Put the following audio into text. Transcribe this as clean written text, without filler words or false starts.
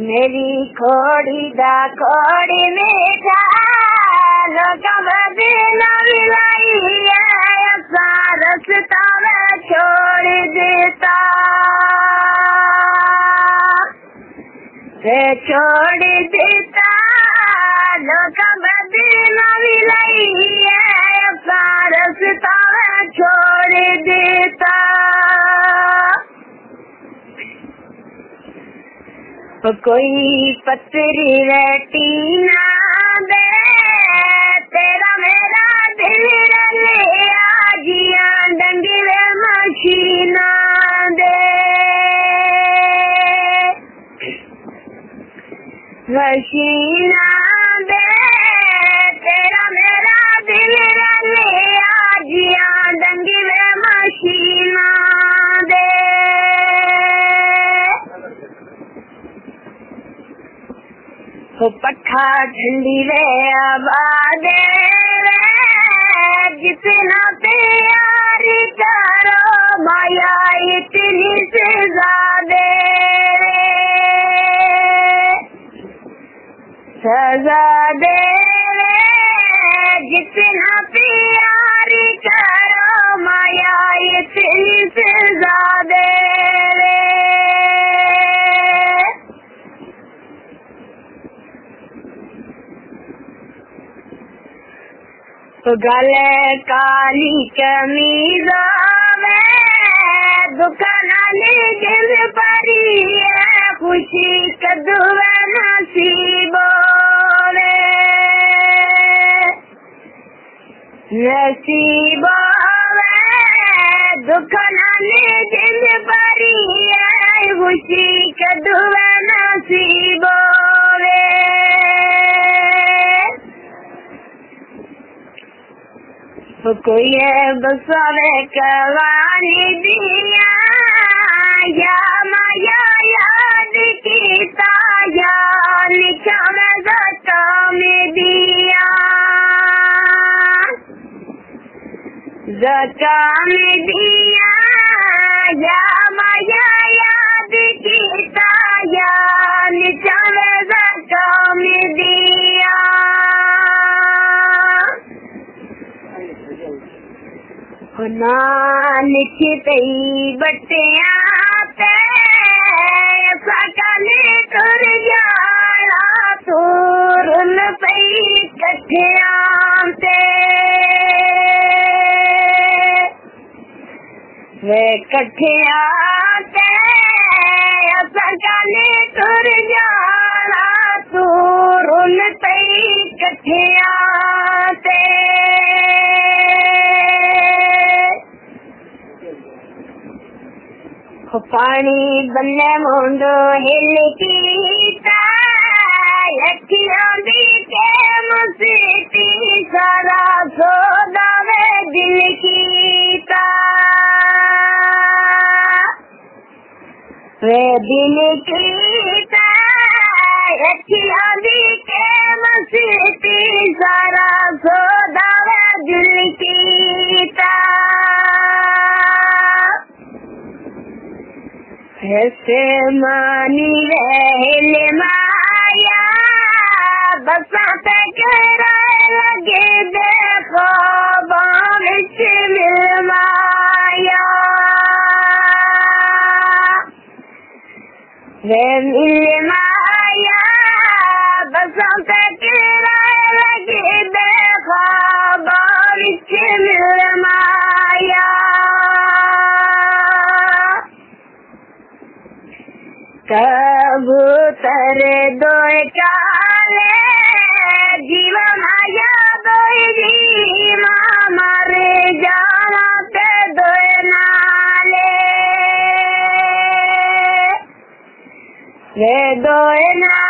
मेरी खोड़ी दा खोड़ी मीठा लोग बदना मिलाई है रस्ता में छोड़ देता छोड़ देता लोग बदना मिलाई है रस्ता में छोड़ देता कोई पतरी रेटी ना दे तेरा मेरा दिल रले आजिया डंगरे मशीना दे मशीना दे तेरा मेरा दिल रले आजिया डंगरे मशीना दे पट्ठा ठंडी वे आबादे जितना तैयारी करो माया इतनी से ज़्यादा सजा दे जितना तैयारी करो माया इतनी से ज़्यादा गले काली कमीज में दुकानी गिर पड़ी है खुशी कदुआ नसीबों में दुकानी गिर पड़ी है खुशी कदुआ नसीबों कोई बसावे कवानी दिया या माया याद कीता या लिखा में जाता में दिया जाता में दिया या माया याद कीता या लिखा में जाता में दिया ना लिखित बटिया सकले तुर जाना तुरन पई कठिया वे कठिया सकले तुर जाना तुरन पई कठिया पानी बन्ने मुंडो हिल कीता अखियां दी के मुसीती सारा सोदा वे दिल कीता वे दिल कीता अखियां दी के मुसीती सारा सोदा वे दिल कीता ऐसे मानी रहल माया बसंत करे लगे देखो बारिश मिल माया वे मिल माया बसंत करे लगे देखो बारिश मिल माया कबूतर दो काले जीव माया दो जी मर जावा ते दो नाले वे दो ना